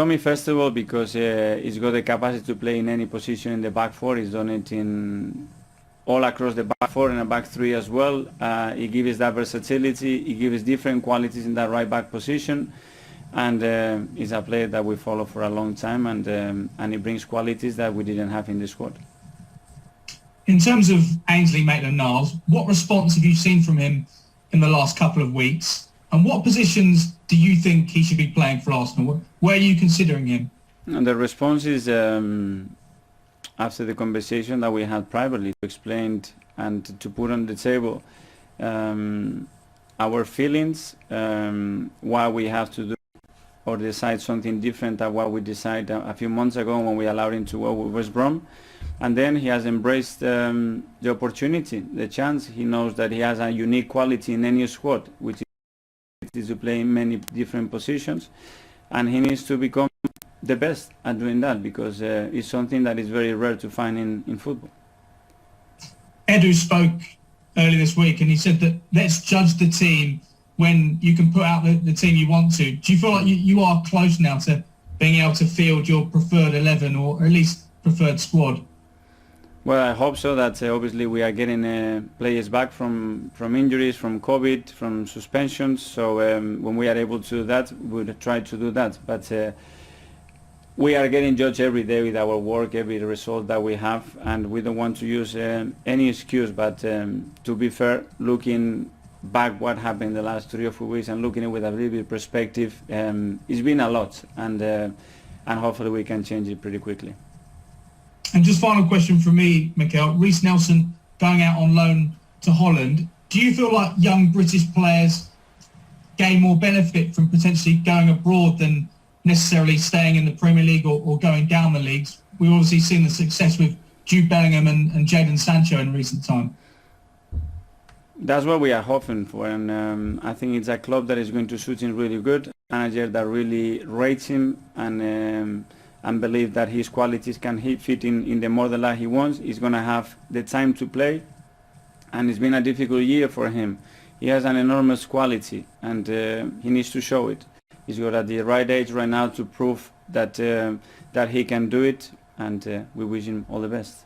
Tommy, first of all, because he's got the capacity to play in any position in the back four. He's done it in all across the back four and the back three as well. He gives that versatility. He gives different qualities in that right back position, and he's a player that we follow for a long time, and he brings qualities that we didn't have in the squad. In terms of Ainsley Maitland-Niles, what response have you seen from him in the last couple of weeks? And what positions do you think he should be playing for Arsenal? Where are you considering him? And the response is after the conversation that we had privately, explained and to put on the table our feelings, why we have to do or decide something different than what we decided a few months ago when we allowed him to go with West Brom. And then he has embraced the opportunity, the chance. He knows that he has a unique quality in any squad, which is to play in many different positions, and he needs to become the best at doing that, because it's something that is very rare to find in football. Edu spoke earlier this week and he said that let's judge the team when you can put out the team you want to. Do you feel like you are close now to being able to field your preferred 11 or at least preferred squad? Well, I hope so. That obviously we are getting players back from injuries, from COVID, from suspensions. So when we are able to do that, we'll try to do that. But we are getting judged every day with our work, every result that we have, and we don't want to use any excuse. But to be fair, looking back what happened in the last 3 or 4 weeks and looking at it with a little bit of perspective, it's been a lot, and hopefully we can change it pretty quickly. And just final question from me, Mikel. Reece Nelson going out on loan to Holland. Do you feel like young British players gain more benefit from potentially going abroad than necessarily staying in the Premier League or going down the leagues? We've obviously seen the success with Jude Bellingham and Jadon Sancho in recent time. That's what we are hoping for, and I think it's a club that is going to suit him really good, a manager that really rates him and believe that his qualities can fit in the model that he wants. He's going to have the time to play, and it's been a difficult year for him. He has an enormous quality, and he needs to show it. He's got at the right age right now to prove that that he can do it, and we wish him all the best.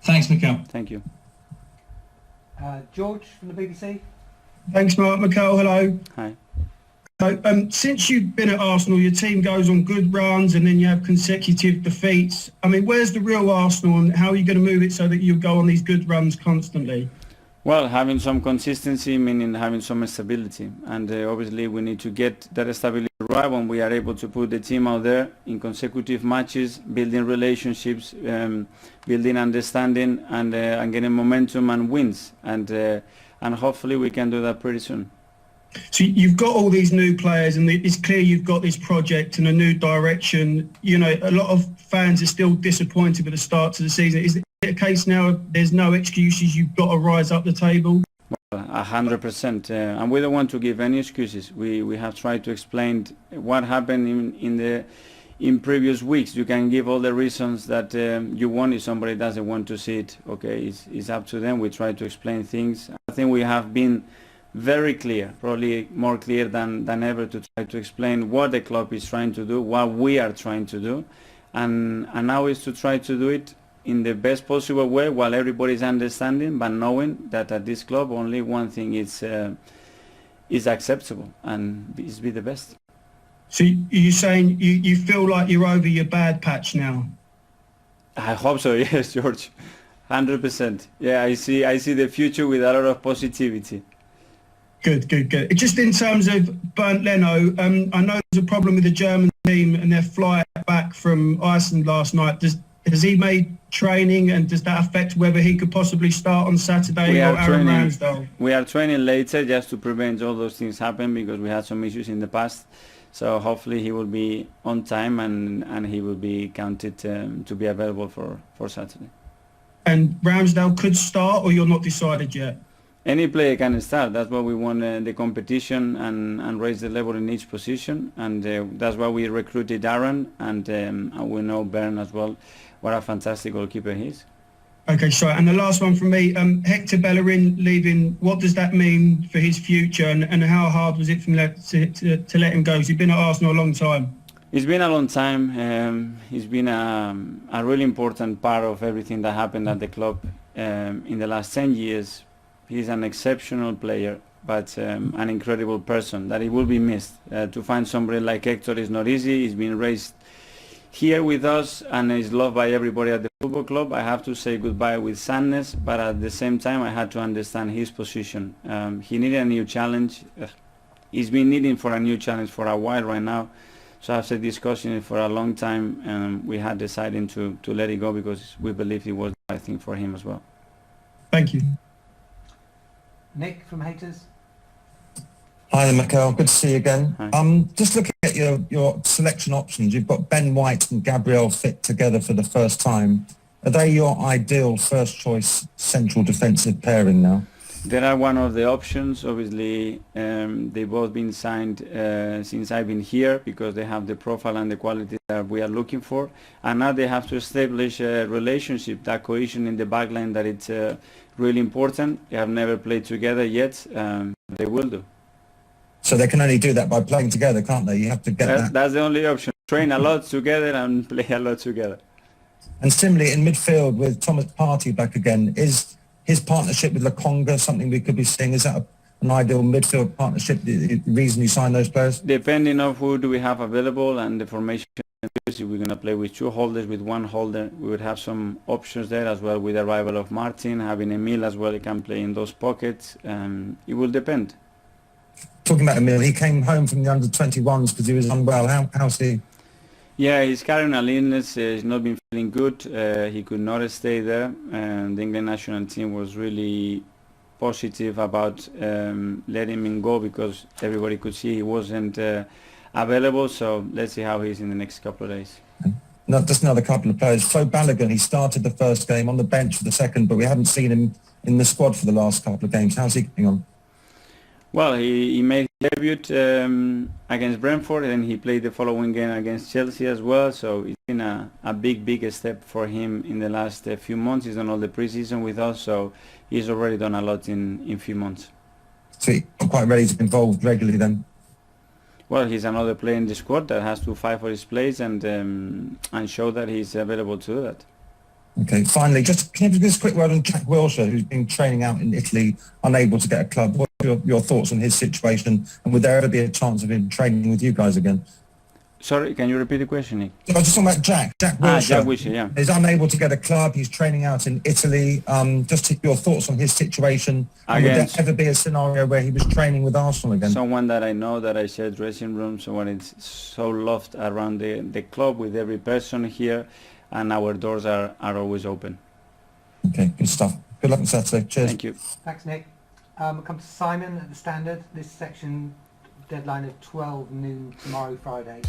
Thanks, Mikel. Thank you. George from the BBC. Thanks, Mark. Mikel, hello. Hi. Since you've been at Arsenal, your team goes on good runs and then you have consecutive defeats. I mean, where's the real Arsenal, and how are you going to move it so that you go on these good runs constantly? Well, having some consistency, meaning having some stability, and obviously we need to get that stability right when we are able to put the team out there in consecutive matches, building relationships, building understanding, and getting momentum and wins, and hopefully we can do that pretty soon. So you've got all these new players, and it's clear you've got this project and a new direction. You know, a lot of fans are still disappointed with the start to the season. Is it a case now there's no excuses, you've got to rise up the table? 100%, and we don't want to give any excuses. We have tried to explain what happened in previous weeks. You can give all the reasons that you want. If somebody doesn't want to see it, okay, it's up to them. We try to explain things. I think we have been very clear, probably more clear than ever, to try to explain what the club is trying to do, what we are trying to do, and now is to try to do it in the best possible way while everybody is understanding, but knowing that at this club only one thing is acceptable, and is be the best. So you're saying you feel like you're over your bad patch now? I hope so, yes, George, 100%. Yeah, I see the future with a lot of positivity. Good. Just in terms of Bernd Leno, I know there's a problem with the German team and their flight back from Iceland last night. Has he made training, and does that affect whether he could possibly start on Saturday or Aaron Ramsdale? We are training later just to prevent all those things happen, because we had some issues in the past. So hopefully he will be on time and he will be counted to be available for Saturday. And Ramsdale could start, or you're not decided yet? Any player can start. That's why we won the competition and raise the level in each position, and that's why we recruited Aaron, and we know Bernd as well, what a fantastic goalkeeper he is. Okay, so and the last one from me, Hector Bellerin leaving, what does that mean for his future, and how hard was it for him to let him go? Because he's been at Arsenal a long time. It's been a long time. He's been a really important part of everything that happened at the club in the last 10 years. He's an exceptional player, but an incredible person that he will be missed. To find somebody like Hector is not easy. He's been raised here with us and is loved by everybody at the football club. I have to say goodbye with sadness, but at the same time I had to understand his position. He needed a new challenge. He's been needing for a new challenge for a while right now. So after discussing it for a long time, we had decided to let it go because we believed it was the right thing for him as well. Thank you. Nick from Haters. Hi there, Mikel. Good to see you again. Hi. Just looking at your selection options, you've got Ben White and Gabriel fit together for the first time. Are they your ideal first choice central defensive pairing now? They are one of the options. Obviously, they've both been signed since I've been here because they have the profile and the quality that we are looking for. And now they have to establish a relationship, that cohesion in the backline that it's really important. They have never played together yet. They will do. So they can only do that by playing together, can't they? You have to get that. That's the only option. Train a lot together and play a lot together. And similarly, in midfield with Thomas Partey back again, is his partnership with Lokonga something we could be seeing? Is that an ideal midfield partnership, the reason you signed those players? Depending on who do we have available and the formation, if we're going to play with two holders, with one holder, we would have some options there as well with the arrival of Martin, having Emil as well, he can play in those pockets. It will depend. Talking about Emil, he came home from the under-21s because he was unwell. How's he? Yeah, he's carrying an illness. He's not been feeling good. He could not stay there. And the England national team was really positive about letting him go because everybody could see he wasn't available. So let's see how he's in the next couple of days. No, just another couple of players. Flo Balogun, he started the first game on the bench for the second, but we haven't seen him in the squad for the last couple of games. How's he getting on? Well, he made his debut against Brentford, and he played the following game against Chelsea as well. So it's been a big step for him in the last few months. He's done all the preseason with us, so he's already done a lot in few months. So he's quite ready to be involved regularly then? Well, he's another player in the squad that has to fight for his place and show that he's available to do that. Okay, finally, just can you give us a quick word on Jack Wilshere, who's been training out in Italy, unable to get a club? What are your thoughts on his situation, and would there ever be a chance of him training with you guys again? Sorry, can you repeat the question, Nick? I was just talking about Jack Wilshere. Jack Wilshere, yeah. He's unable to get a club. He's training out in Italy. Just your thoughts on his situation. And would there ever be a scenario where he was training with Arsenal again? Someone that I know, that I share dressing room, someone is so loved around the club with every person here, and our doors are always open. Okay, good stuff. Good luck on Saturday. Cheers. Thank you. Thanks, Nick. We'll come to Simon at the Standard. This section, deadline of 12 noon tomorrow, Friday.